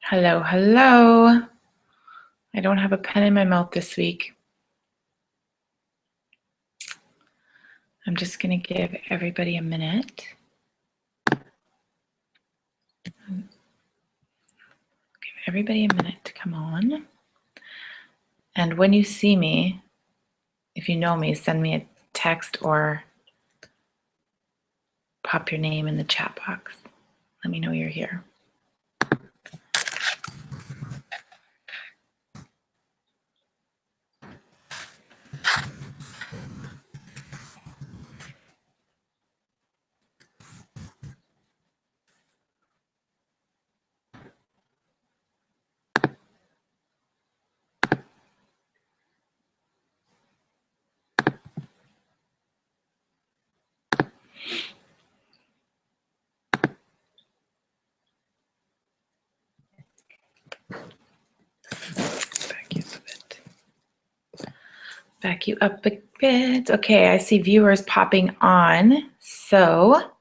Hello, hello. I don't have a pen in my mouth this week. I'm just going to give everybody a minute. Give everybody a minute to come on. And when you see me, if you know me, send me a text or pop your name in the chat box. Let me know you're here. Back you up a bit. Okay, I see viewers popping on. So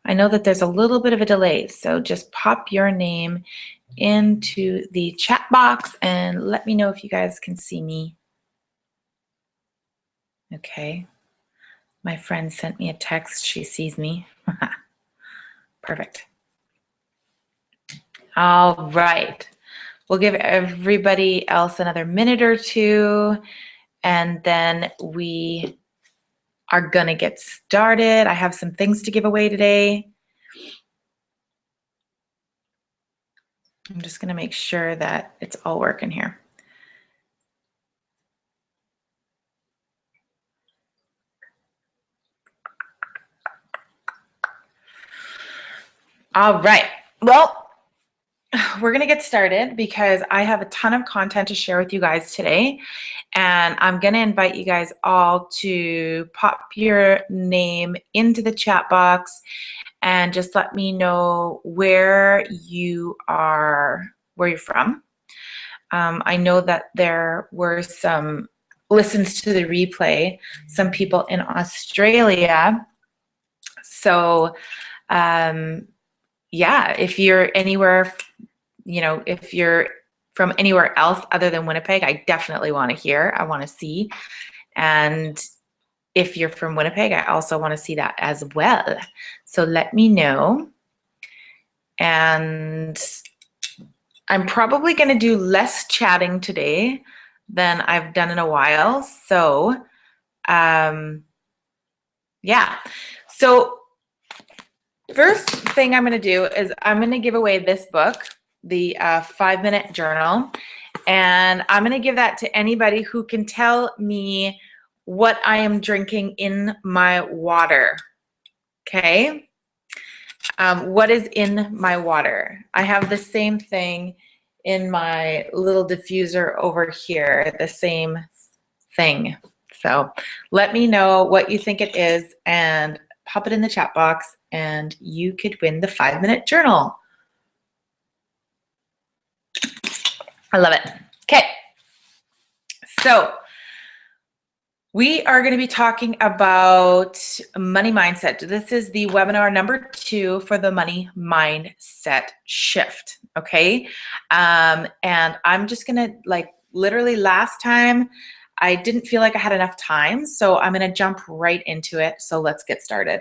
I know that there's a little bit of a delay. So just pop your name into the chat box and let me know if you guys can see me. Okay. My friend sent me a text. She sees me. Perfect. All right. We'll give everybody else another minute or two, and then we are going to get started. I have some things to give away today. I'm just going to make sure that it's all working here. All right. Well, we're going to get started because I have a ton of content to share with you guys today. And I'm going to invite you guys all to pop your name into the chat box and just let me know where you are, where you're from. I know that there were some listens to the replay, some people in Australia. So, yeah, if you're anywhere, you know, if you're from anywhere else other than Winnipeg, I definitely want to hear, I want to see. And if you're from Winnipeg, I also want to see that as well. So let me know. And I'm probably going to do less chatting today than I've done in a while. So, yeah. So first thing I'm going to do is I'm going to give away this book, the 5-Minute Journal. And I'm going to give that to anybody who can tell me what I am drinking in my water. Okay. What is in my water? I have the same thing in my little diffuser over here, the same thing. So let me know what you think it is and pop it in the chat box and you could win the 5-Minute Journal. I love it. Okay. So we are going to be talking about money mindset. This is the webinar number 2 for the money mindset shift. Okay. And I'm just going to, like, literally last time I didn't feel like I had enough time, so I'm going to jump right into it. So let's get started.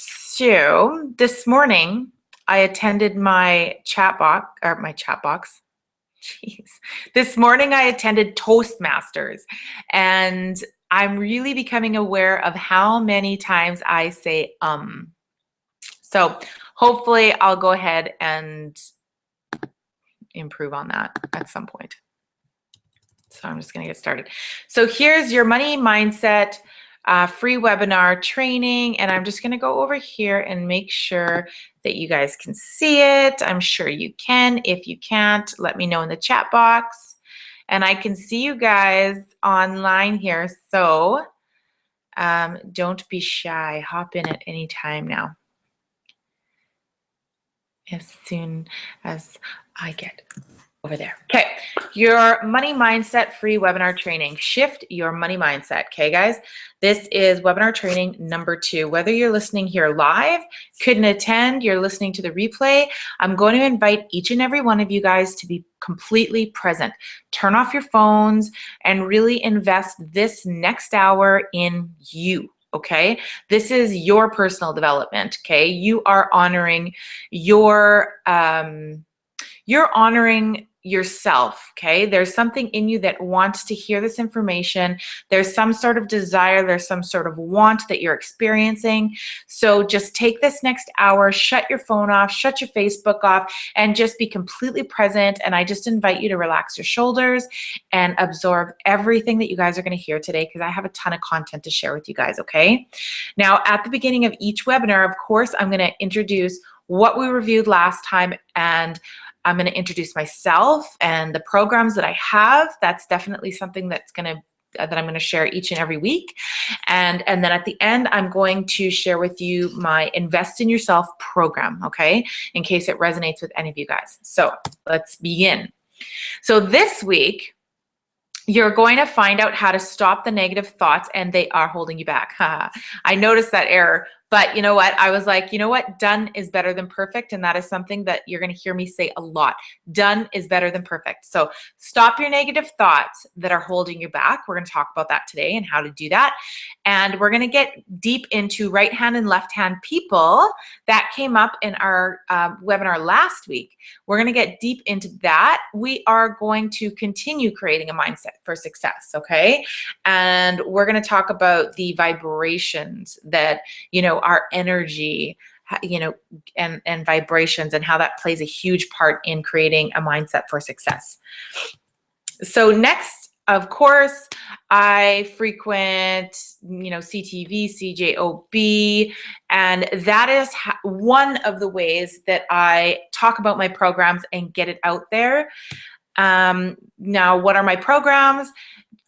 So this morning I attended my chat box. Jeez. This morning I attended Toastmasters, and I'm really becoming aware of how many times I say So hopefully I'll go ahead and improve on that at some point. So I'm just going to get started. So here's your money mindset free webinar training, and I'm just going to go over here and make sure that you guys can see it. I'm sure you can. If you can't, let me know in the chat box. And I can see you guys online here, so don't be shy. Hop in at any time now, as soon as I get over there. Okay, your money mindset free webinar training. Shift your money mindset. Okay, guys, this is webinar training number 2. Whether you're listening here live, couldn't attend, you're listening to the replay, I'm going to invite each and every one of you guys to be completely present. Turn off your phones and really invest this next hour in you. Okay, this is your personal development. Okay, you are honoring your you're honoring yourself, okay? There's something in you that wants to hear this information. There's some sort of desire, there's some sort of want that you're experiencing. So just take this next hour, shut your phone off, shut your Facebook off, and just be completely present. And I just invite you to relax your shoulders and absorb everything that you guys are gonna hear today, because I have a ton of content to share with you guys, okay? Now, at the beginning of each webinar, of course, I'm gonna introduce what we reviewed last time, and I'm going to introduce myself and the programs that I have. That's definitely something that I'm going to share each and every week. And then at the end, I'm going to share with you my Invest in Yourself program, okay? In case it resonates with any of you guys. So let's begin. So this week, you're going to find out how to stop the negative thoughts, and they are holding you back. I noticed that error. But you know what? I was like, you know what? Done is better than perfect. And that is something that you're going to hear me say a lot. Done is better than perfect. So stop your negative thoughts that are holding you back. We're going to talk about that today and how to do that. And we're going to get deep into right hand and left hand people that came up in our webinar last week. We're going to get deep into that. We are going to continue creating a mindset for success. Okay. And we're going to talk about the vibrations that, our energy, and vibrations, and how that plays a huge part in creating a mindset for success. So next, of course, I frequent, CTV, CJOB, and that is one of the ways that I talk about my programs and get it out there. Now, what are my programs?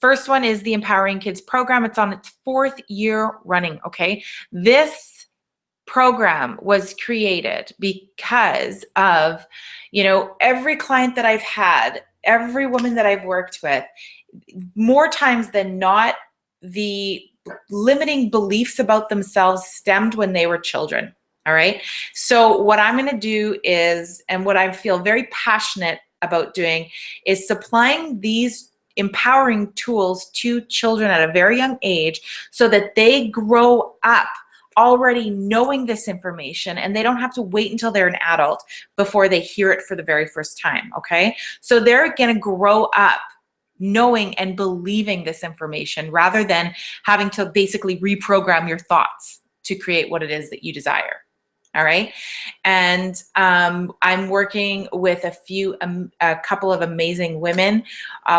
First one is the Empowering Kids program. It's on its 4th year running, okay? This program was created because of, every client that I've had, every woman that I've worked with, more times than not, the limiting beliefs about themselves stemmed when they were children, all right? So what I'm going to do is, and what I feel very passionate about doing, is supplying these empowering tools to children at a very young age so that they grow up already knowing this information, and they don't have to wait until they're an adult before they hear it for the very first time, okay? So they're going to grow up knowing and believing this information rather than having to basically reprogram your thoughts to create what it is that you desire. All right. And I'm working with a couple of amazing women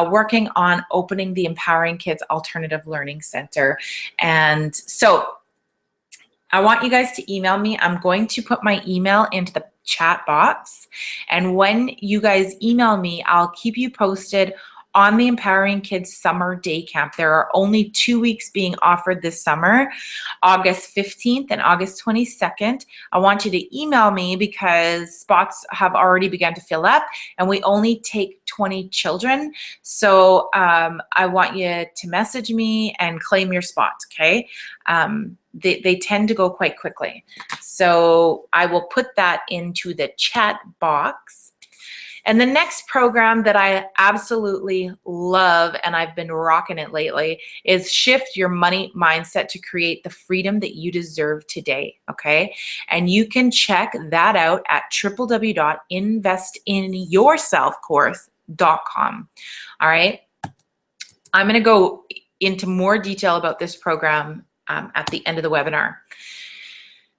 working on opening the Empowering Kids Alternative Learning Center. And so I want you guys to email me. I'm going to put my email into the chat box. And when you guys email me, I'll keep you posted on the Empowering Kids Summer Day Camp. There are only 2 weeks being offered this summer, August 15th and August 22nd. I want you to email me because spots have already begun to fill up, and we only take 20 children. So I want you to message me and claim your spot, okay? They tend to go quite quickly. So I will put that into the chat box. And the next program that I absolutely love, and I've been rocking it lately, is Shift Your Money Mindset to create the freedom that you deserve today, okay? And you can check that out at www.investinyourselfcourse.com, all right? I'm gonna go into more detail about this program at the end of the webinar.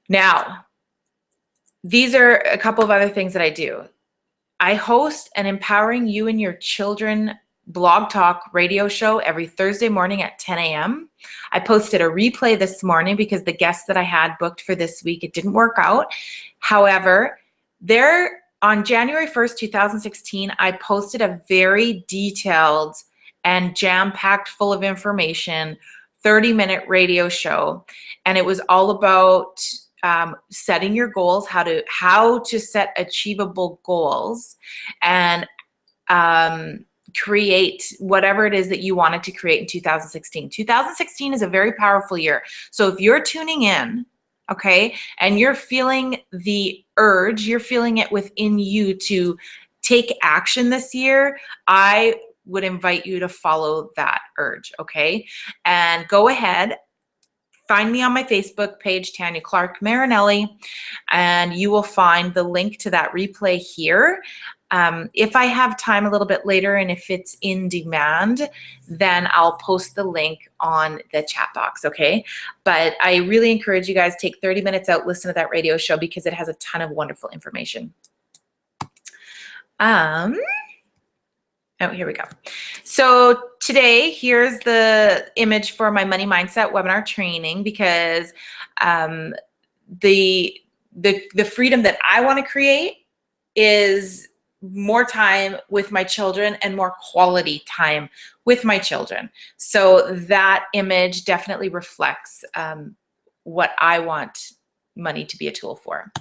Now, these are a couple of other things that I do. I host an Empowering You and Your Children blog talk radio show every Thursday morning at 10 a.m. I posted a replay this morning because the guests that I had booked for this week, it didn't work out. However, on January 1st, 2016, I posted a very detailed and jam-packed full of information 30-minute radio show, and it was all about setting your goals, how to set achievable goals, and create whatever it is that you wanted to create in 2016. 2016 is a very powerful year. So if you're tuning in, okay, and you're feeling the urge, you're feeling it within you to take action this year, I would invite you to follow that urge, okay? And go ahead, find me on my Facebook page, Tanya Clarke Marinelli, and you will find the link to that replay here. If I have time a little bit later and if it's in demand, then I'll post the link on the chat box, okay? But I really encourage you guys, take 30 minutes out, listen to that radio show because it has a ton of wonderful information. Oh, here we go. So today, here's the image for my money mindset webinar training because the freedom that I want to create is more time with my children and more quality time with my children. So that image definitely reflects what I want money to be a tool for.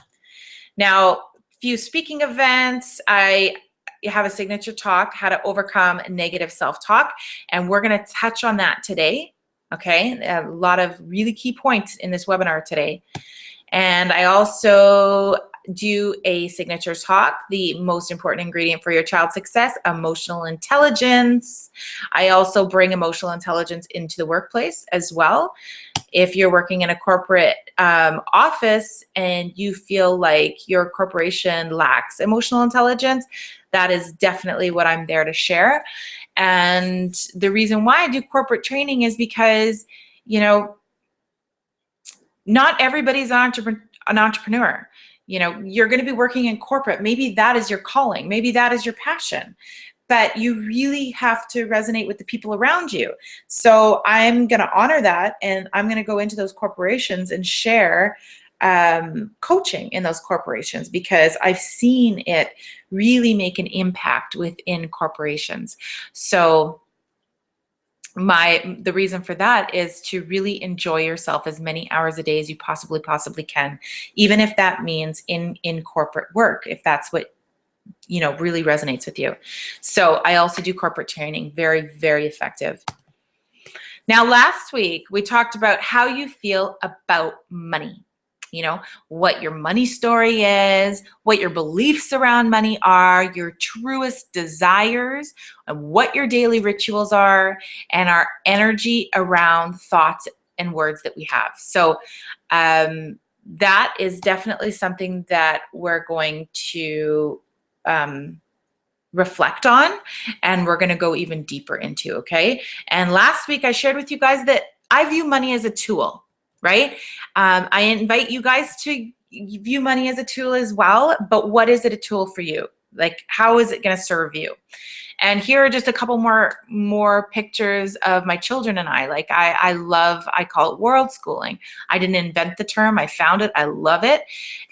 Now, few speaking events. I have a signature talk, how to overcome negative self-talk, and we're going to touch on that today. Okay, a lot of really key points in this webinar today. And I also do a signature talk, the most important ingredient for your child's success, emotional intelligence. I also bring emotional intelligence into the workplace as well. If you're working in a corporate office and you feel like your corporation lacks emotional intelligence, that is definitely what I'm there to share. And the reason why I do corporate training is because, you know, not everybody's an entrepreneur. You know, you're going to be working in corporate. Maybe that is your calling. Maybe that is your passion. But you really have to resonate with the people around you. So I'm going to honor that, and I'm going to go into those corporations and share coaching in those corporations because I've seen it really make an impact within corporations. So the reason for that is to really enjoy yourself as many hours a day as you possibly can, even if that means in corporate work, if that's what really resonates with you. So I also do corporate training, very, very effective. Now, last week we talked about how you feel about money. What your money story is, what your beliefs around money are, your truest desires, and what your daily rituals are, and our energy around thoughts and words that we have. So that is definitely something that we're going to reflect on, and we're going to go even deeper into, okay? And last week I shared with you guys that I view money as a tool. Right? I invite you guys to view money as a tool as well, but what is it a tool for you? Like, how is it going to serve you? And here are just a couple more pictures of my children and I. Like, I call it world schooling. I didn't invent the term. I found it. I love it.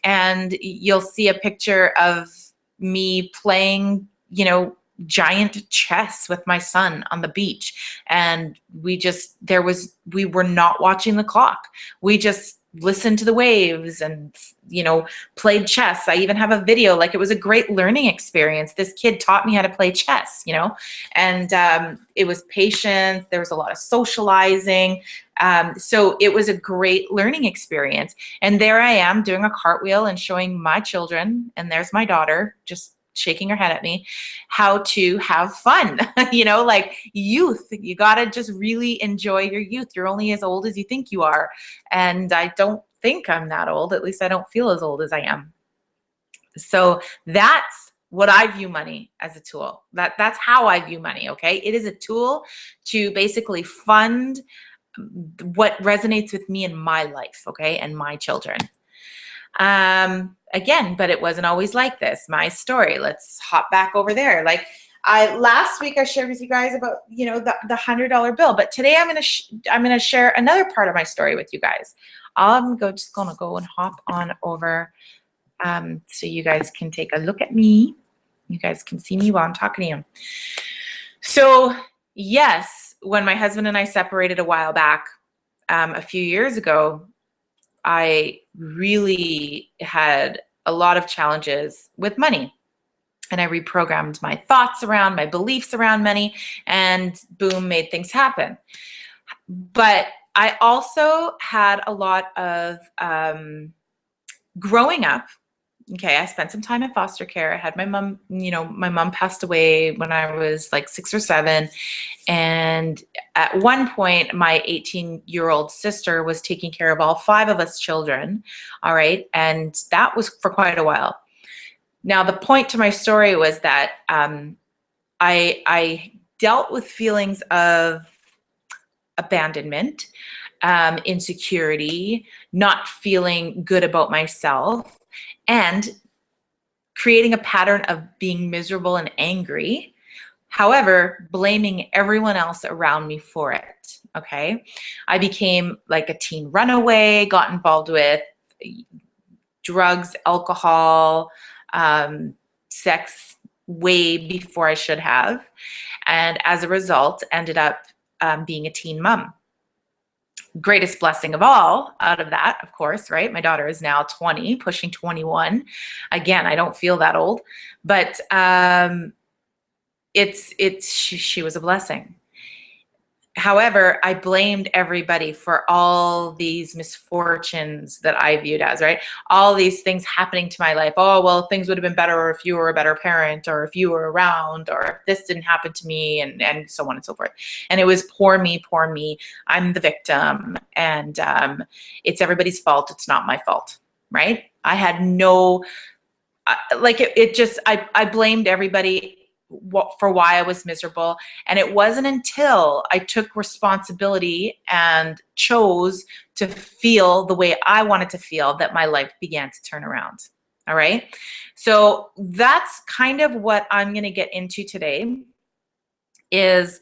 And you'll see a picture of me playing, giant chess with my son on the beach, and we were not watching the clock. We just listened to the waves and played chess. I even have a video. Like, it was a great learning experience. This kid taught me how to play chess, and it was patience. There was a lot of socializing. So it was a great learning experience. And there I am doing a cartwheel and showing my children, and there's my daughter just shaking her head at me, how to have fun. Like youth, you got to just really enjoy your youth. You're only as old as you think you are. And I don't think I'm that old. At least I don't feel as old as I am. So that's what I view money as, a tool. That's how I view money, okay? It is a tool to basically fund what resonates with me in my life, okay, and my children. Again, but it wasn't always like this. My story. Let's hop back over there. Like, last week I shared with you guys about the $100 bill, but today I'm gonna share another part of my story with you guys. Just gonna go and hop on over, so you guys can take a look at me. You guys can see me while I'm talking to you. So yes, when my husband and I separated a while back, a few years ago, I really had a lot of challenges with money. and I reprogrammed my thoughts around, my beliefs around money, and boom, made things happen. But I also had a lot of growing up. Okay, I spent some time in foster care. I had my mom, my mom passed away when I was like 6 or 7. And at one point, my 18-year-old sister was taking care of all 5 of us children. All right. And that was for quite a while. Now, the point to my story was that I dealt with feelings of abandonment, insecurity, not feeling good about myself, and creating a pattern of being miserable and angry. However, blaming everyone else around me for it. Okay. I became like a teen runaway, got involved with drugs, alcohol, sex way before I should have. And as a result, ended up being a teen mom. Greatest blessing of all out of that, of course, right? My daughter is now 20, pushing 21. Again, I don't feel that old, but she was a blessing. However, I blamed everybody for all these misfortunes that I viewed as, right? All these things happening to my life. Oh, well, things would have been better if you were a better parent, or if you were around, or if this didn't happen to me, and so on and so forth. And it was poor me, poor me. I'm the victim, and it's everybody's fault. It's not my fault, right? I had no, I blamed everybody for why I was miserable. And it wasn't until I took responsibility and chose to feel the way I wanted to feel that my life began to turn around. All right. So that's kind of what I'm going to get into today, is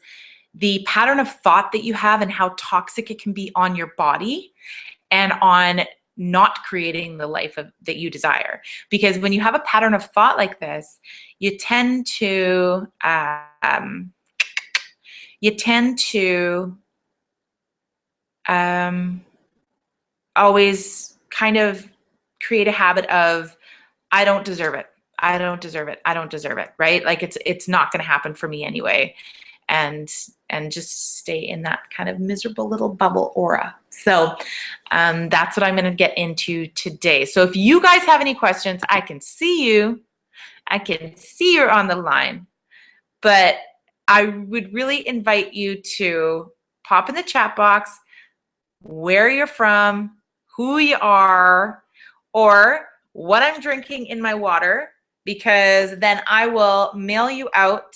the pattern of thought that you have and how toxic it can be on your body and on not creating the life that you desire. Because when you have a pattern of thought like this, you tend to always kind of create a habit of, I don't deserve it. I don't deserve it. I don't deserve it. Right? Like it's not going to happen for me anyway. And just stay in that kind of miserable little bubble aura. So that's what I'm going to get into today. So if you guys have any questions, I can see you. I can see you're on the line. But I would really invite you to pop in the chat box where you're from, who you are, or what I'm drinking in my water, because then I will mail you out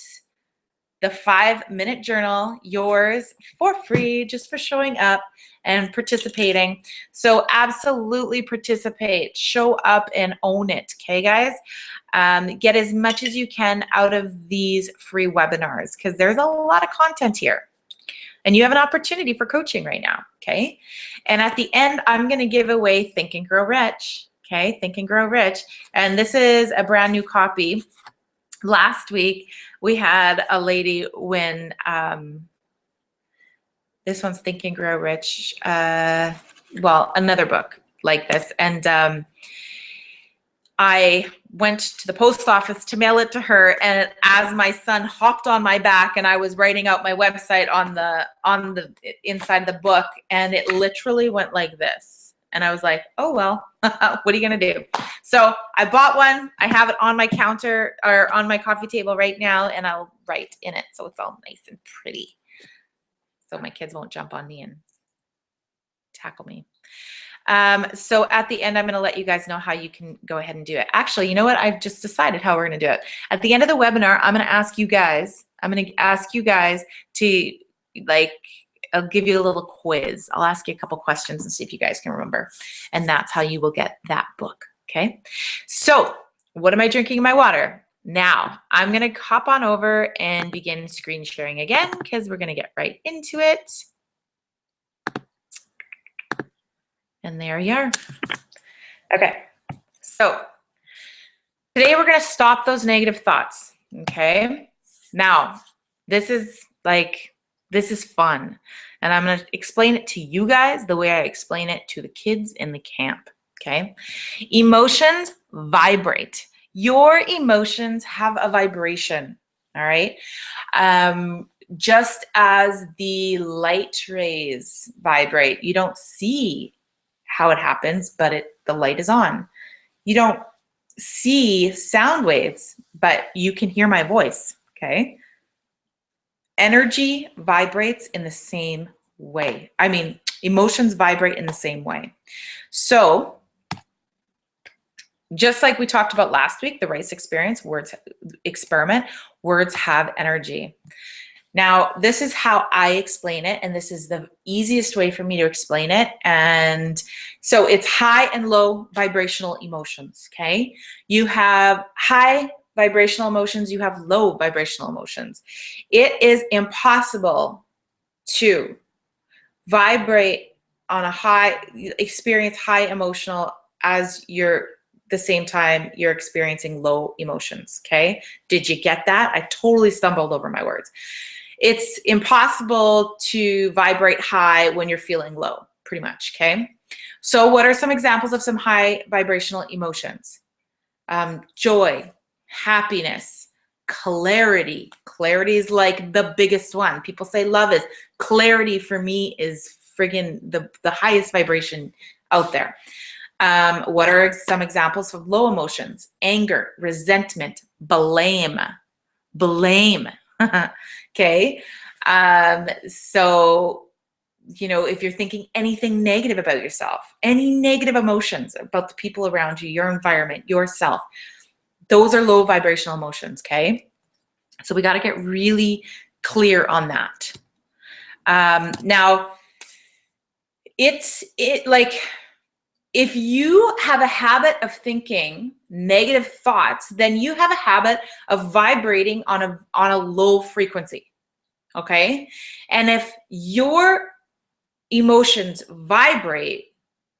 the 5-minute journal, yours for free, just for showing up and participating. So absolutely participate, show up and own it. Okay, guys? Get as much as you can out of these free webinars, because there's a lot of content here. And you have an opportunity for coaching right now, okay? And at the end, I'm going to give away Think and Grow Rich, okay? Think and Grow Rich. And this is a brand new copy. Last week, we had a lady win, this one's Think and Grow Rich, well, another book like this. And I went to the post office to mail it to her, and as my son hopped on my back and I was writing out my website on the inside of the book, and it literally went like this. And I was like, oh, well, what are you going to do? So I bought one. I have it on my counter or on my coffee table right now, and I'll write in it so it's all nice and pretty, so my kids won't jump on me and tackle me. So at the end, I'm going to let you guys know how you can go ahead and do it. Actually, you know what? I've just decided how we're going to do it. At the end of the webinar, I'm going to ask you guys to, like, I'll give you a little quiz. I'll ask you a couple questions and see if you guys can remember. And that's how you will get that book. Okay. So what am I drinking in my water? Now I'm going to hop on over and begin screen sharing again, because we're going to get right into it. And there you are. Okay. So today we're going to stop those negative thoughts. Okay. Now this is fun. And I'm going to explain it to you guys the way I explain it to the kids in the camp. Okay. Emotions vibrate. Your emotions have a vibration, all right? Just as the light rays vibrate, you don't see how it happens, but the light is on. You don't see sound waves, but you can hear my voice, okay? Energy vibrates in the same way. I mean, emotions vibrate in the same way. So, just like we talked about last week, the rice experiment, words have energy. Now, this is how I explain it, and this is the easiest way for me to explain it. And so it's high and low vibrational emotions, okay? You have high vibrational emotions, you have low vibrational emotions. It is impossible to vibrate on a high, experience high emotional as the same time you're experiencing low emotions, okay? Did you get that? I totally stumbled over my words. It's impossible to vibrate high when you're feeling low, pretty much, okay? So what are some examples of some high vibrational emotions? Joy, happiness, clarity. Clarity is like the biggest one. People say love is. Clarity for me is friggin' the highest vibration out there. What are some examples of low emotions? Anger, resentment, blame. Okay. So, if you're thinking anything negative about yourself, any negative emotions about the people around you, your environment, yourself, those are low vibrational emotions. Okay. So we got to get really clear on that. Now, if you have a habit of thinking negative thoughts, then you have a habit of vibrating on a low frequency. Okay? And if your emotions vibrate,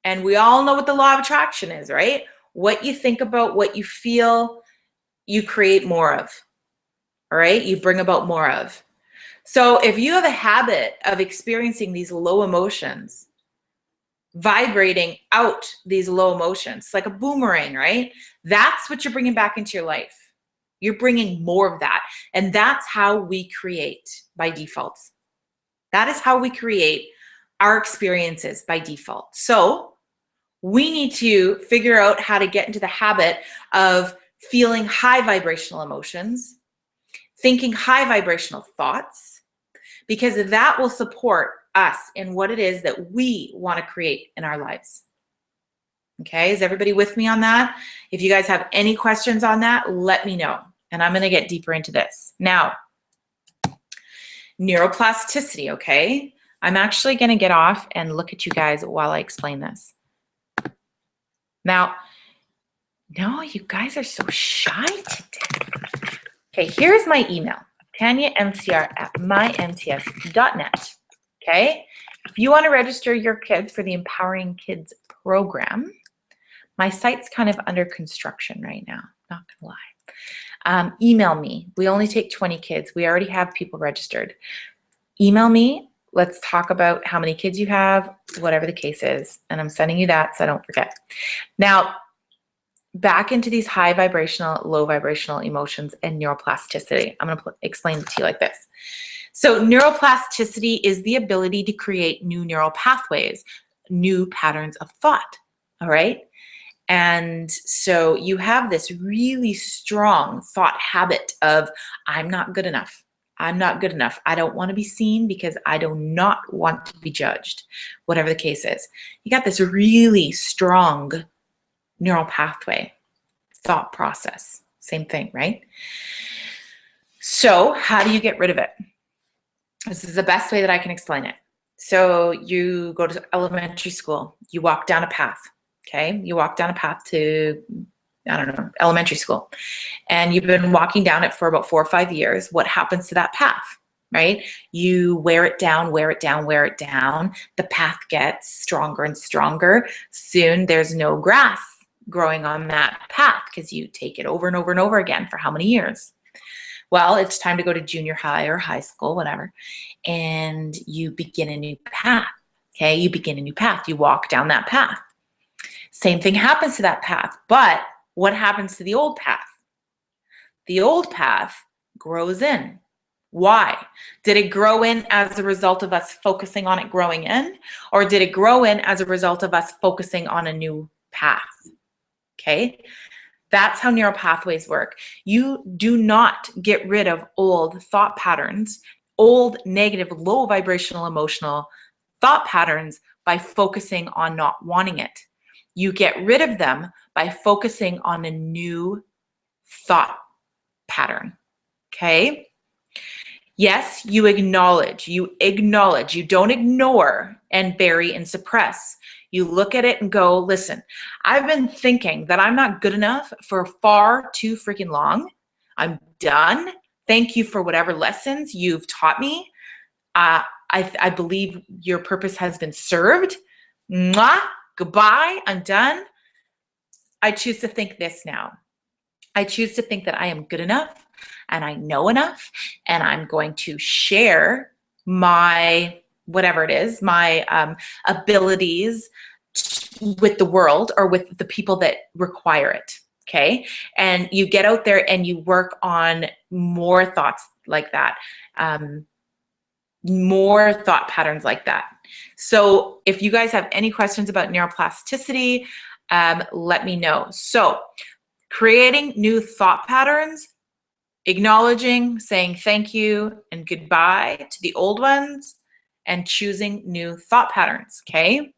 and we all know what the law of attraction is, right? What you think about, what you feel, you create more of. All right? You bring about more of. So if you have a habit of experiencing these low emotions, vibrating out these low emotions, like a boomerang, right? That's what you're bringing back into your life. You're bringing more of that. And that's how we create by default. That is how we create our experiences by default. So we need to figure out how to get into the habit of feeling high vibrational emotions, thinking high vibrational thoughts, because that will support us in what it is that we want to create in our lives. Okay, is everybody with me on that? If you guys have any questions on that, let me know. And I'm going to get deeper into this. Now, neuroplasticity, okay? I'm actually going to get off and look at you guys while I explain this. Now, no, you guys are so shy today. Okay, here's my email, tanyamcr@mymts.net. Okay, if you want to register your kids for the Empowering Kids program, my site's kind of under construction right now, not gonna lie. Email me. We only take 20 kids. We already have people registered. Email me. Let's talk about how many kids you have, whatever the case is. And I'm sending you that so I don't forget. Now, back into these high vibrational, low vibrational emotions and neuroplasticity. I'm going to explain it to you like this. So neuroplasticity is the ability to create new neural pathways, new patterns of thought. All right. And so you have this really strong thought habit of, I'm not good enough. I'm not good enough. I don't want to be seen because I do not want to be judged, whatever the case is. You got this really strong neural pathway, thought process, same thing, right? So how do you get rid of it? This is the best way that I can explain it. So you go to elementary school, you walk down a path, okay? You walk down a path to, I don't know, elementary school, and you've been walking down it for about 4 or 5 years. What happens to that path, right? You wear it down, wear it down, wear it down. The path gets stronger and stronger. Soon there's no grass growing on that path because you take it over and over and over again for how many years? Well, it's time to go to junior high or high school, whatever, and you begin a new path, okay? You begin a new path. You walk down that path. Same thing happens to that path, but what happens to the old path? The old path grows in. Why? Did it grow in as a result of us focusing on it growing in? Or did it grow in as a result of us focusing on a new path? Okay? That's how neural pathways work. You do not get rid of old thought patterns, old negative, low vibrational, emotional thought patterns by focusing on not wanting it. You get rid of them by focusing on a new thought pattern. Okay? Yes, you acknowledge. You don't ignore and bury and suppress. You look at it and go, listen, I've been thinking that I'm not good enough for far too freaking long. I'm done. Thank you for whatever lessons you've taught me. I believe your purpose has been served. Mwah, goodbye, I'm done. I choose to think this now. I choose to think that I am good enough and I know enough, and I'm going to share my, whatever it is, my abilities with the world or with the people that require it. Okay. And you get out there and you work on more thoughts like that, more thought patterns like that. So if you guys have any questions about neuroplasticity, let me know. So creating new thought patterns, acknowledging, saying thank you and goodbye to the old ones, and choosing new thought patterns, okay?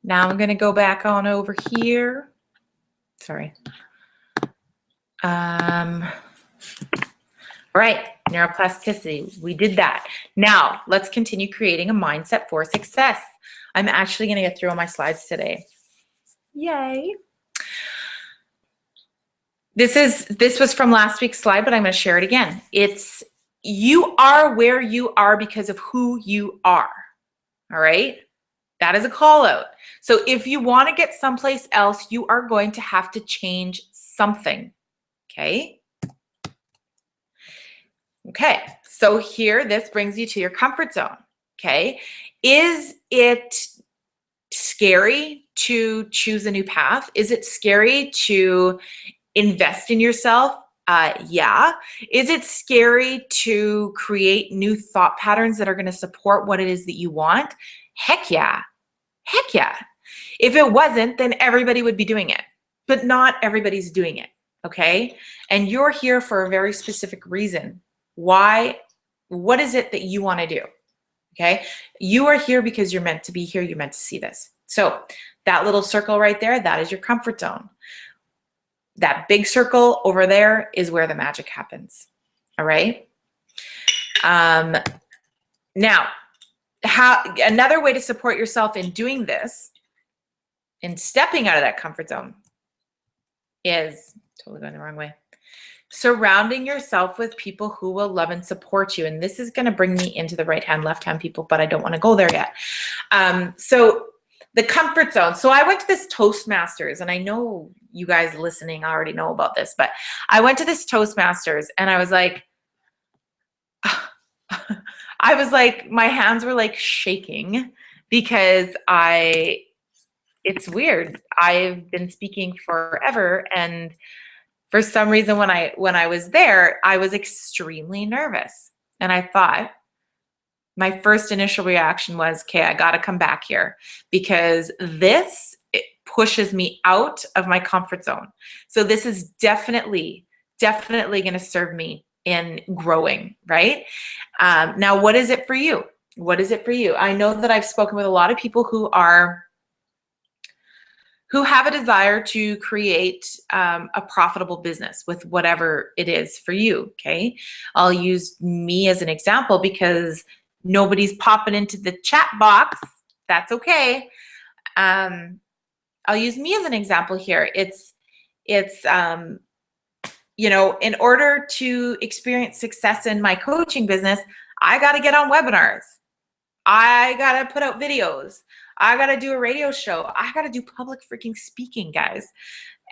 Now I'm gonna go back on over here. Sorry. All right, neuroplasticity, we did that. Now, let's continue creating a mindset for success. I'm actually gonna get through all my slides today. Yay. This was from last week's slide, but I'm going to share it again. It's you are where you are because of who you are. All right? That is a call out. So if you want to get someplace else, you are going to have to change something. Okay? Okay. So here, this brings you to your comfort zone. Okay? Is it scary to choose a new path? Is it scary to invest in yourself? Yeah. Is it scary to create new thought patterns that are going to support what it is that you want? Heck yeah. Heck yeah. If it wasn't, then everybody would be doing it, but not everybody's doing it. Okay. And you're here for a very specific reason. Why? What is it that you want to do? Okay. You are here because you're meant to be here. You're meant to see this. So that little circle right there, that is your comfort zone. That big circle over there is where the magic happens. All right. Now, another way to support yourself in doing this, in stepping out of that comfort zone, is totally going the wrong way. Surrounding yourself with people who will love and support you. And this is going to bring me into the right hand, left hand people, but I don't want to go there yet. So the comfort zone. So I went to this Toastmasters, and I know you guys listening already know about this, but I went to this Toastmasters and I was like, my hands were like shaking because it's weird. I've been speaking forever, and for some reason when I was there, I was extremely nervous. And I thought, my first initial reaction was, okay, I got to come back here because it pushes me out of my comfort zone. So this is definitely going to serve me in growing, right? Now, what is it for you? What is it for you? I know that I've spoken with a lot of people who have a desire to create a profitable business with whatever it is for you, okay? I'll use me as an example because nobody's popping into the chat box. That's okay. I'll use me as an example here. It's you know, in order to experience success in my coaching business, I got to get on webinars. I got to put out videos. I got to do a radio show. I got to do public freaking speaking, guys.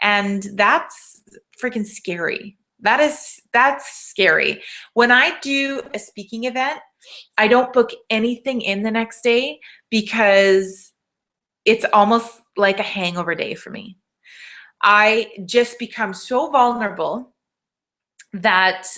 And that's freaking scary. That's scary. When I do a speaking event, I don't book anything in the next day because it's almost like a hangover day for me. I just become so vulnerable that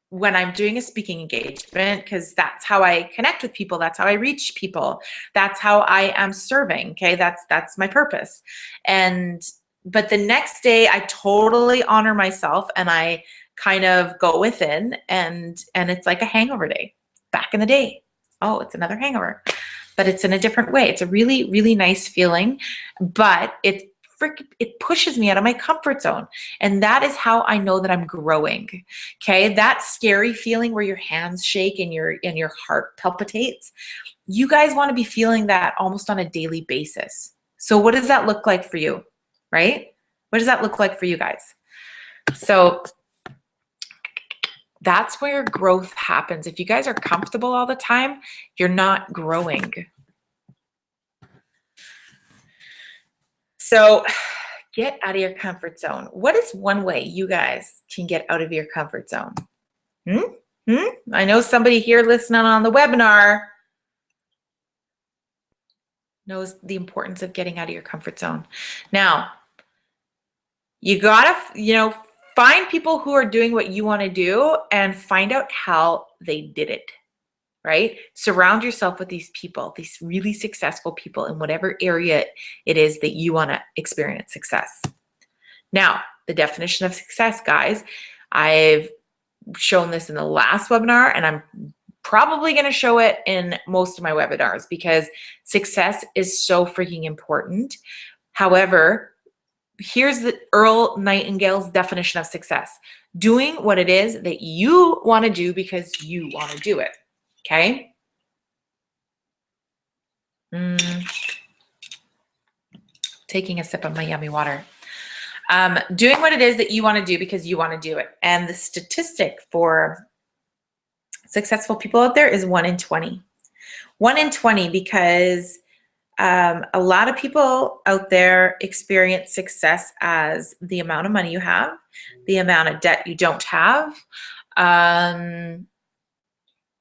when I'm doing a speaking engagement, because that's how I connect with people, that's how I reach people, that's how I am serving. Okay, that's my purpose. But the next day, I totally honor myself, and I kind of go within, and it's like a hangover day. Back in the day, oh, it's another hangover, but it's in a different way. It's a really, really nice feeling, but it pushes me out of my comfort zone. And that is how I know that I'm growing. Okay. That scary feeling where your hands shake and your heart palpitates. You guys want to be feeling that almost on a daily basis. So what does that look like for you? Right? What does that look like for you guys? So that's where growth happens. If you guys are comfortable all the time, you're not growing. So get out of your comfort zone. What is one way you guys can get out of your comfort zone? I know somebody here listening on the webinar knows the importance of getting out of your comfort zone. Now, you gotta, find people who are doing what you want to do and find out how they did it. Right? Surround yourself with these people, these really successful people in whatever area it is that you want to experience success. Now, the definition of success, guys, I've shown this in the last webinar, and I'm probably going to show it in most of my webinars because success is so freaking important. However, here's the Earl Nightingale's definition of success: doing what it is that you want to do because you want to do it. Okay. Taking a sip of my yummy water. Doing what it is that you want to do because you want to do it. And the statistic for successful people out there is 1 in 20. 1 in 20 because a lot of people out there experience success as the amount of money you have, the amount of debt you don't have,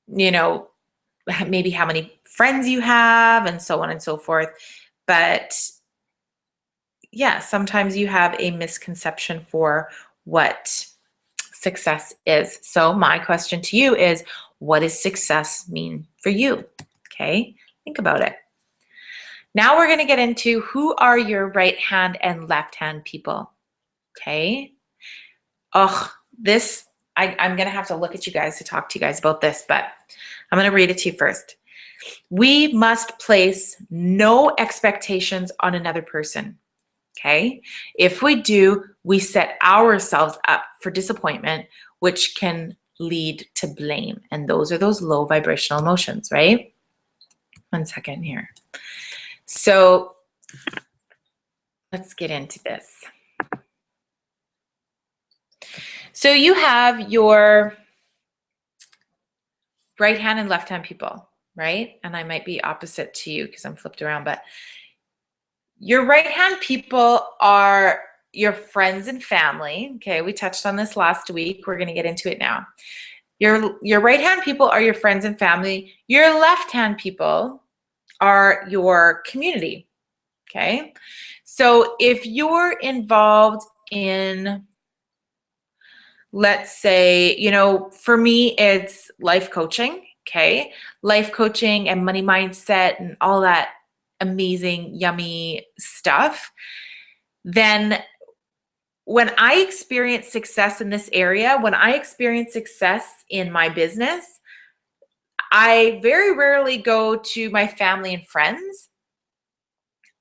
maybe how many friends you have, and so on and so forth. But yeah, sometimes you have a misconception for what success is. So my question to you is, what does success mean for you? Okay, think about it. Now we're going to get into who are your right hand and left hand people. Okay. I'm going to have to look at you guys to talk to you guys about this, but I'm going to read it to you first. We must place no expectations on another person. Okay. If we do, we set ourselves up for disappointment, which can lead to blame. And those are those low vibrational emotions, right? 1 second here. So let's get into this. So you have your right hand and left hand people, right? And I might be opposite to you because I'm flipped around, but your right hand people are your friends and family. Okay, we touched on this last week. We're going to get into it now. Your right hand people are your friends and family. Your left hand people are your community. Okay, so if you're involved in, let's say, for me, it's life coaching. Okay, life coaching and money mindset and all that amazing, yummy stuff. Then when I experience success in this area, when I experience success in my business, I very rarely go to my family and friends.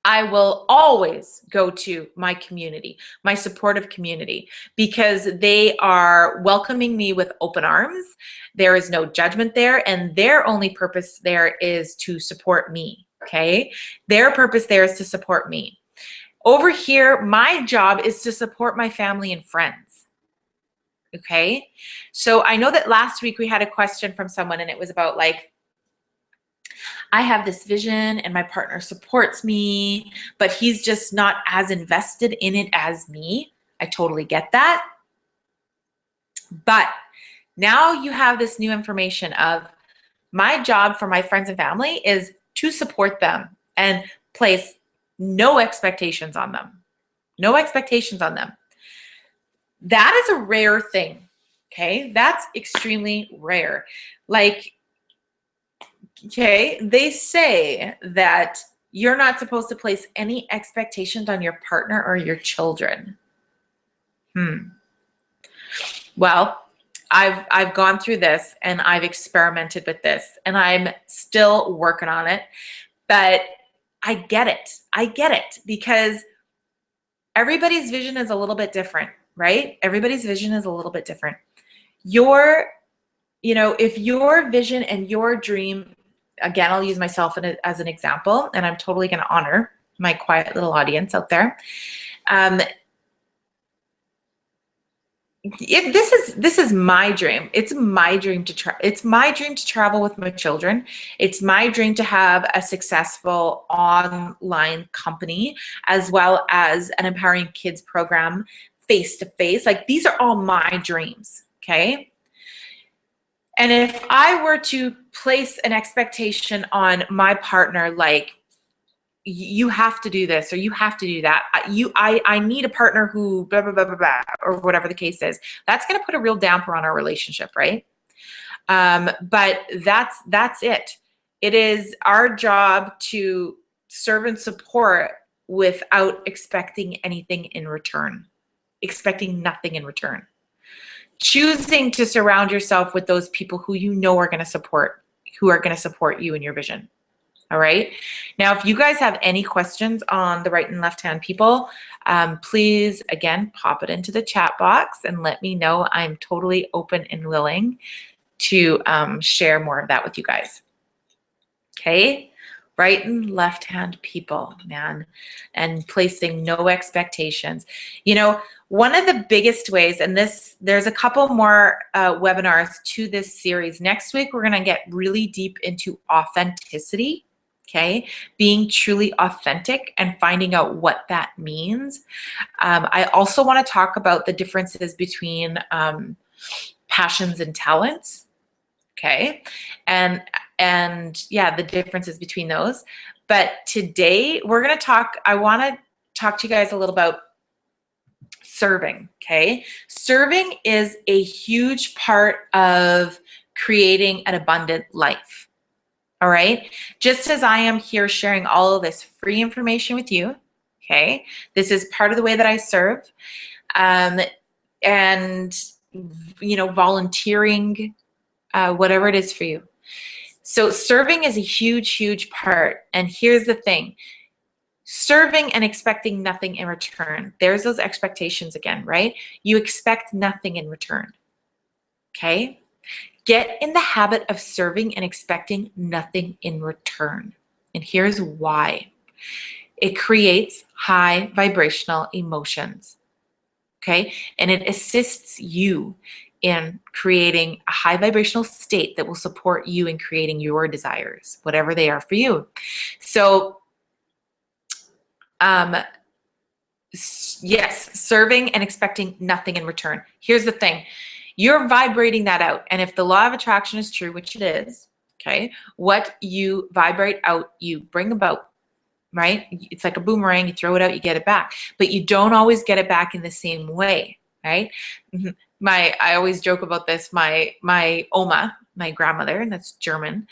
I will always go to my community, my supportive community, because they are welcoming me with open arms. There is no judgment there, and their only purpose there is to support me, okay? Their purpose there is to support me. Over here, my job is to support my family and friends, okay? So I know that last week we had a question from someone, and it was about like, I have this vision and my partner supports me, but he's just not as invested in it as me. I totally get that. But now you have this new information of my job for my friends and family is to support them and place no expectations on them. No expectations on them. That is a rare thing. Okay. That's extremely rare. Like, okay, they say that you're not supposed to place any expectations on your partner or your children. Well, I've gone through this and I've experimented with this and I'm still working on it, but I get it. I get it because everybody's vision is a little bit different, right? Everybody's vision is a little bit different. If your vision and your dream, again, I'll use myself as an example, and I'm totally going to honor my quiet little audience out there. This is my dream. It's my dream to travel with my children. It's my dream to have a successful online company as well as an empowering kids program face to face. Like, these are all my dreams, okay? And if I were to place an expectation on my partner, like, you have to do this or you have to do that, I need a partner who blah, blah, blah, blah, blah, or whatever the case is, that's going to put a real damper on our relationship, right? But that's it. It is our job to serve and support without expecting anything in return, expecting nothing in return. Choosing to surround yourself with those people who you know are going to support you in your vision. All right. Now, if you guys have any questions on the right and left hand people, please, again, pop it into the chat box and let me know. I'm totally open and willing to share more of that with you guys. Okay. Right and left hand people, man, and placing no expectations. One of the biggest ways, and there's a couple more webinars to this series. Next week, we're going to get really deep into authenticity. Okay, being truly authentic and finding out what that means. I also want to talk about the differences between passions and talents. Okay, and yeah, the differences between those. But today I want to talk to you guys a little about serving. Okay, serving is a huge part of creating an abundant life. All right. Just as I am here sharing all of this free information with you. Okay. This is part of the way that I serve. And, volunteering, whatever it is for you. So serving is a huge, huge part. And here's the thing. Serving and expecting nothing in return. There's those expectations again, right? You expect nothing in return. Okay. Get in the habit of serving and expecting nothing in return. And here's why. It creates high vibrational emotions. Okay? And it assists you in creating a high vibrational state that will support you in creating your desires, whatever they are for you. So, yes, serving and expecting nothing in return. Here's the thing. You're vibrating that out. And if the law of attraction is true, which it is, okay, what you vibrate out, you bring about, right? It's like a boomerang. You throw it out, you get it back. But you don't always get it back in the same way, right? I always joke about this. My Oma, my grandmother, and that's German,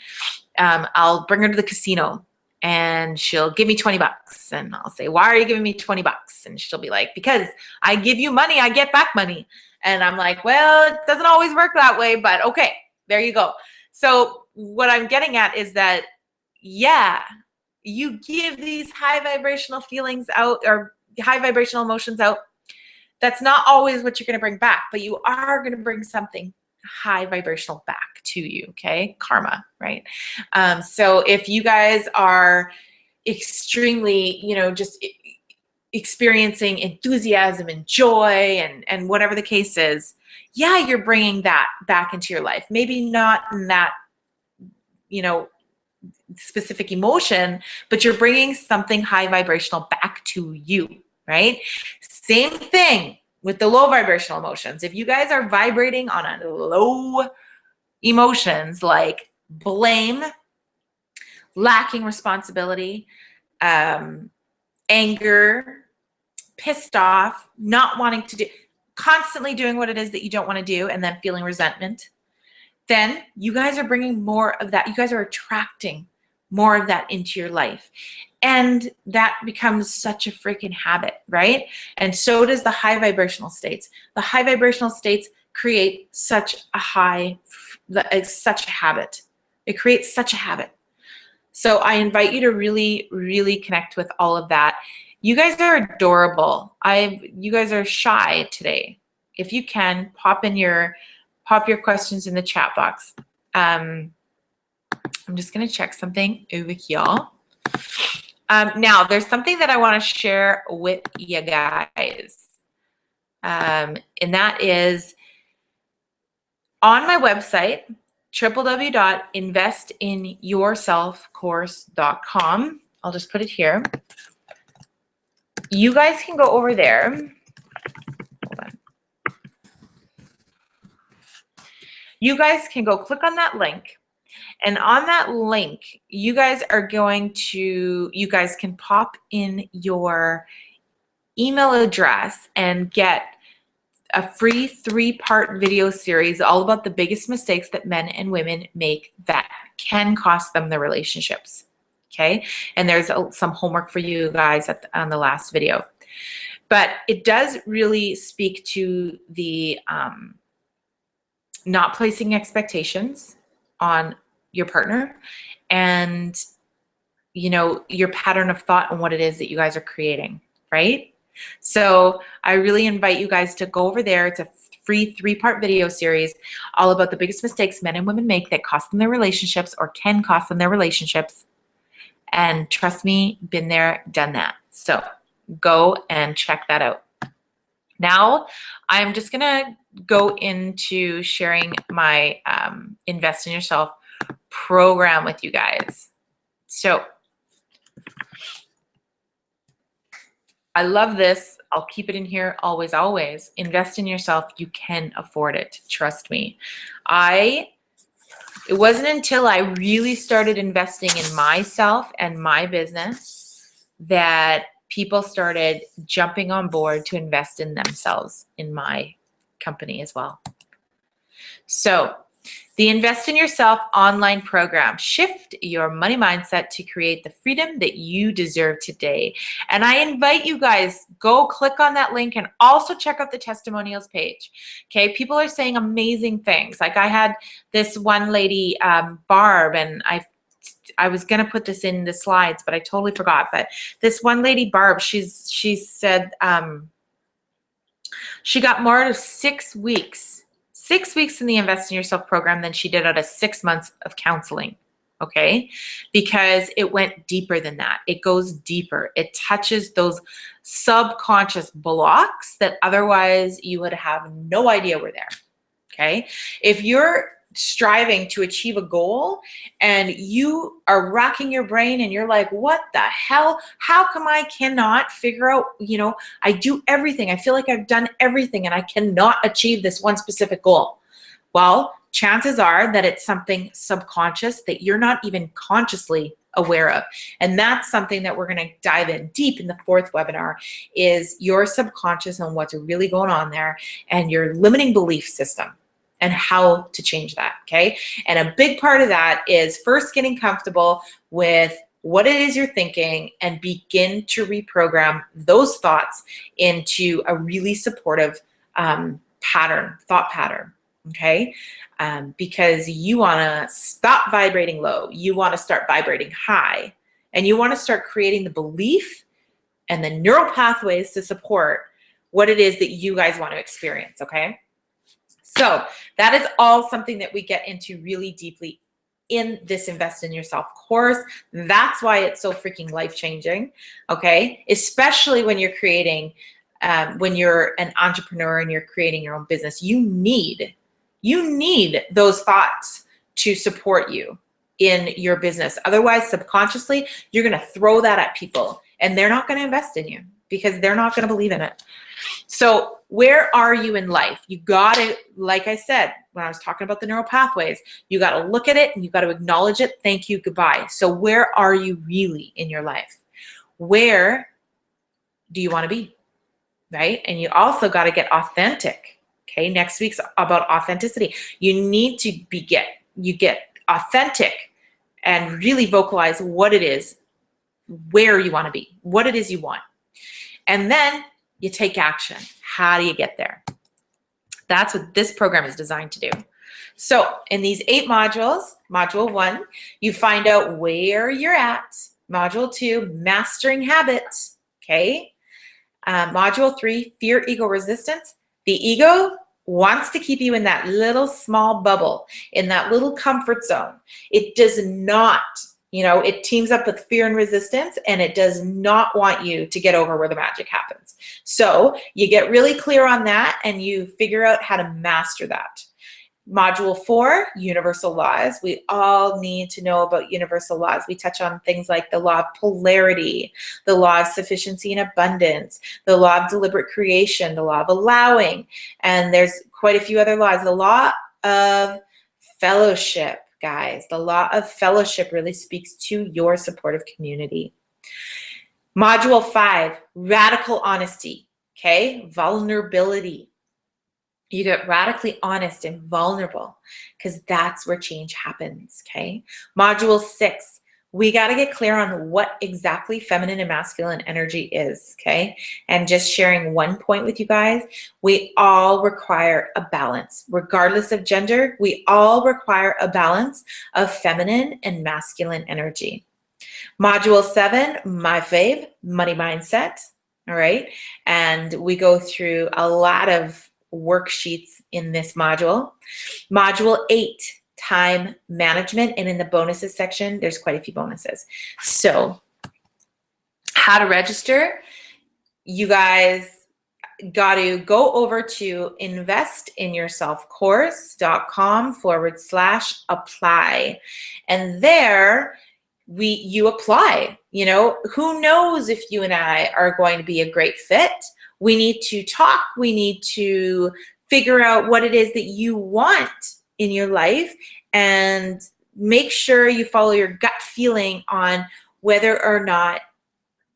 I'll bring her to the casino and she'll give me $20. And I'll say, why are you giving me $20? And she'll be like, because I give you money, I get back money. And I'm like, well, it doesn't always work that way, but okay, there you go. So what I'm getting at is that, yeah, you give these high vibrational feelings out or high vibrational emotions out. That's not always what you're going to bring back, but you are going to bring something high vibrational back to you, okay? Karma, right? So if you guys are extremely, just experiencing enthusiasm and joy and whatever the case is, yeah, you're bringing that back into your life. Maybe not in that, specific emotion, but you're bringing something high vibrational back to you, right? Same thing with the low vibrational emotions. If you guys are vibrating on a low emotions like blame, lacking responsibility, anger, pissed off, not wanting to do, constantly doing what it is that you don't want to do, and then feeling resentment, then you guys are bringing more of that. You guys are attracting more of that into your life. And that becomes such a freaking habit, right? And so does the high vibrational states. The high vibrational states create such a such a habit. It creates such a habit. So I invite you to really, really connect with all of that. You guys are adorable. You guys are shy today. If you can, pop your questions in the chat box. I'm just gonna check something over here. Now, there's something that I want to share with you guys, and that is on my website, www.investinyourselfcourse.com. I'll just put it here. You guys can go over there. Hold on. You guys can go click on that link. And on that link, you guys can pop in your email address and get a free 3-part video series all about the biggest mistakes that men and women make that can cost them their relationships. Okay? And there's some homework for you guys on the last video. But it does really speak to the not placing expectations on your partner, and your pattern of thought and what it is that you guys are creating, right? So I really invite you guys to go over there. It's a free 3-part video series all about the biggest mistakes men and women make that cost them their relationships or can cost them their relationships. And trust me, been there, done that. So go and check that out. Now, I'm just gonna go into sharing my Invest in Yourself program with you guys. So I love this. I'll keep it in here always, always. Invest in yourself. You can afford it. Trust me. It wasn't until I really started investing in myself and my business that people started jumping on board to invest in themselves in my company as well. So the Invest in Yourself online program, shift your money mindset to create the freedom that you deserve today. And I invite you guys, go click on that link and also check out the testimonials page. Okay, people are saying amazing things. Like I had this one lady, Barb, and I was gonna put this in the slides, but I totally forgot. But this one lady, Barb, she said she got more out of 6 weeks. 6 weeks in the Invest in Yourself program than she did out of 6 months of counseling, okay? Because it went deeper than that. It goes deeper. It touches those subconscious blocks that otherwise you would have no idea were there, okay? If you're striving to achieve a goal and you are racking your brain and you're like, what the hell? How come I cannot figure out, I do everything. I feel like I've done everything and I cannot achieve this one specific goal. Well, chances are that it's something subconscious that you're not even consciously aware of. And that's something that we're going to dive in deep in the 4th webinar is your subconscious and what's really going on there and your limiting belief system. And how to change that, okay? And a big part of that is first getting comfortable with what it is you're thinking and begin to reprogram those thoughts into a really supportive thought pattern, okay? Because you wanna stop vibrating low, you wanna start vibrating high, and you wanna start creating the belief and the neural pathways to support what it is that you guys wanna experience, okay? So that is all something that we get into really deeply in this Invest in Yourself course. That's why it's so freaking life-changing, okay? Especially when you're creating, when you're an entrepreneur and you're creating your own business. You need those thoughts to support you in your business. Otherwise, subconsciously, you're gonna throw that at people and they're not gonna invest in you because they're not gonna believe in it. So where are you in life? You got to, like I said, when I was talking about the neural pathways, you got to look at it and you got to acknowledge it. Thank you. Goodbye. So where are you really in your life? Where do you want to be? right? And you also got to get authentic. Okay, next week's about authenticity. You need to get authentic and really vocalize what it is, where you want to be, what it is you want. And then you take action. How do you get there? That's what this program is designed to do. So in these 8 modules, module 1, you find out where you're at. Module 2, mastering habits. Okay. Module 3, fear, ego, resistance. The ego wants to keep you in that little small bubble, in that little comfort zone. It does not, it teams up with fear and resistance, and it does not want you to get over where the magic happens. So you get really clear on that, and you figure out how to master that. Module 4, universal laws. We all need to know about universal laws. We touch on things like the law of polarity, the law of sufficiency and abundance, the law of deliberate creation, the law of allowing, and there's quite a few other laws. The law of fellowship, guys. The law of fellowship really speaks to your supportive community. Module 5, radical honesty, okay? Vulnerability. You get radically honest and vulnerable because that's where change happens, okay? Module 6, we got to get clear on what exactly feminine and masculine energy is, okay? And just sharing one point with you guys, we all require a balance. Regardless of gender, we all require a balance of feminine and masculine energy. Module 7, my fave, money mindset, all right? And we go through a lot of worksheets in this module. Module 8, time management, and in the bonuses section, there's quite a few bonuses. So how to register, you guys got to go over to investinyourselfcourse.com/apply. And there you apply. Who knows if you and I are going to be a great fit. We need to talk. We need to figure out what it is that you want in your life and make sure you follow your gut feeling on whether or not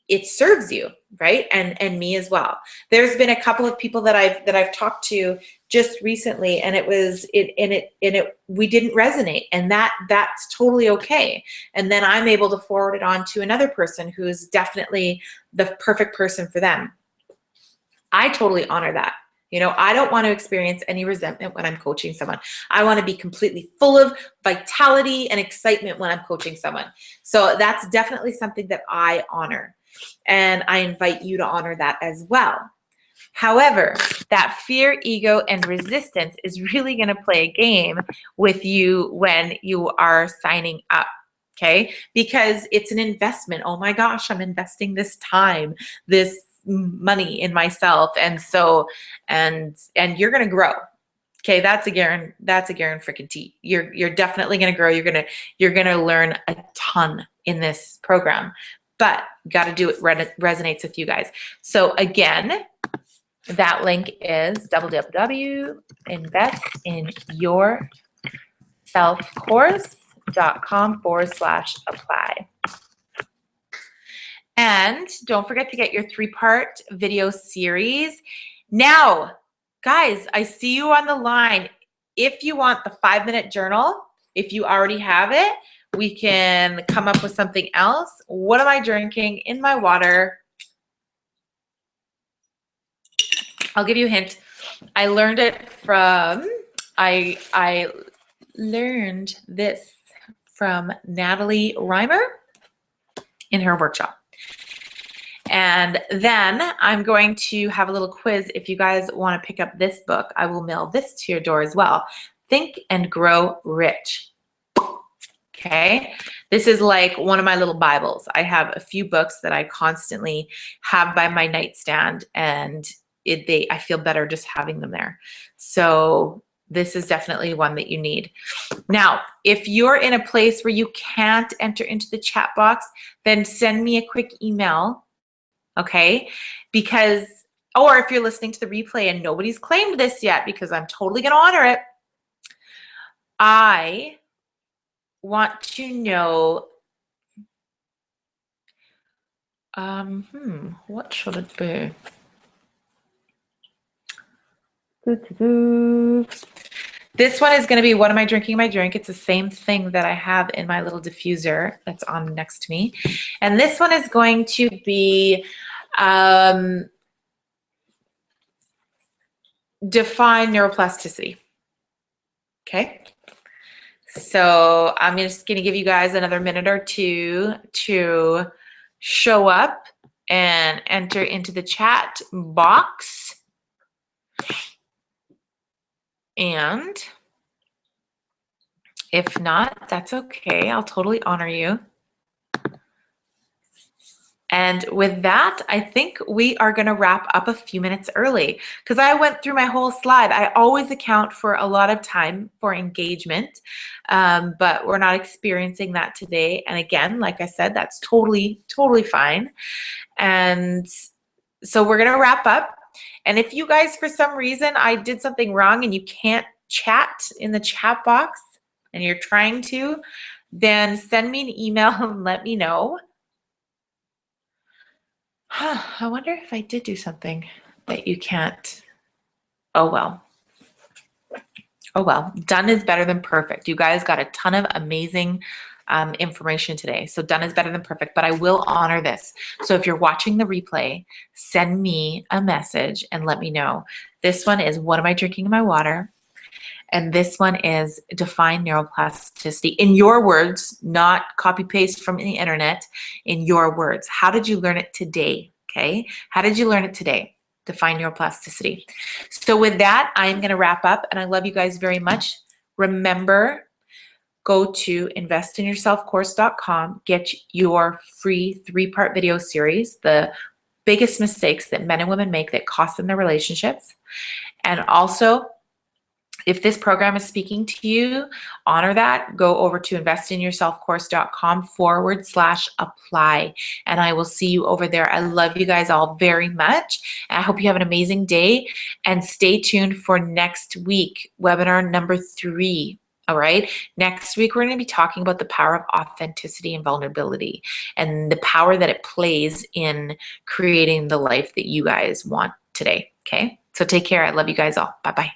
it serves you, right? And me as well. There's been a couple of people that I've talked to just recently, and we didn't resonate, and that's totally okay. And then I'm able to forward it on to another person who's definitely the perfect person for them. I totally honor that. I don't want to experience any resentment when I'm coaching someone. I want to be completely full of vitality and excitement when I'm coaching someone. So that's definitely something that I honor. And I invite you to honor that as well. However, that fear, ego, and resistance is really going to play a game with you when you are signing up. Okay? Because it's an investment. Oh my gosh, I'm investing this time, this money in myself. And so, and you're going to grow. Okay. That's a freaking T. You're definitely going to grow. You're going to learn a ton in this program, but got to do it resonates with you guys. So again, that link is www.investinyourselfcourse.com/apply. And don't forget to get your 3-part video series. Now, guys, I see you on the line. If you want the 5-minute journal, if you already have it, we can come up with something else. What am I drinking in my water? I'll give you a hint. I learned it from, I learned this from Natalie Reimer in her workshop. And then I'm going to have a little quiz. If you guys want to pick up this book, I will mail this to your door as well. Think and Grow Rich. Okay. This is like one of my little Bibles. I have a few books that I constantly have by my nightstand, and I feel better just having them there. So this is definitely one that you need. Now, if you're in a place where you can't enter into the chat box, then send me a quick email. Okay, or if you're listening to the replay and nobody's claimed this yet, because I'm totally going to honor it, I want to know, what should it be? This one is going to be, what am I drinking my drink? It's the same thing that I have in my little diffuser that's on next to me. And this one is going to be define neuroplasticity. Okay. So I'm just going to give you guys another minute or two to show up and enter into the chat box. And if not, that's okay. I'll totally honor you. And with that, I think we are going to wrap up a few minutes early because I went through my whole slide. I always account for a lot of time for engagement, but we're not experiencing that today. And again, like I said, that's totally, totally fine. And so we're going to wrap up. And if you guys, for some reason, I did something wrong and you can't chat in the chat box and you're trying to, then send me an email and let me know. I wonder if I did do something that you can't. Oh, well. Oh, well. Done is better than perfect. You guys got a ton of amazing information today. So done is better than perfect, but I will honor this. So if you're watching the replay, send me a message and let me know. This one is, what am I drinking in my water? And this one is define neuroplasticity in your words, not copy paste from the internet, in your words. How did you learn it today? Okay. How did you learn it today? Define neuroplasticity. So with that, I'm going to wrap up and I love you guys very much. Remember, go to investinyourselfcourse.com, get your free 3-part video series, the biggest mistakes that men and women make that cost them their relationships. And also, if this program is speaking to you, honor that. Go over to investinyourselfcourse.com/apply, and I will see you over there. I love you guys all very much. I hope you have an amazing day, and stay tuned for next week, webinar number 3. All right. Next week, we're going to be talking about the power of authenticity and vulnerability and the power that it plays in creating the life that you guys want today. Okay. So take care. I love you guys all. Bye-bye.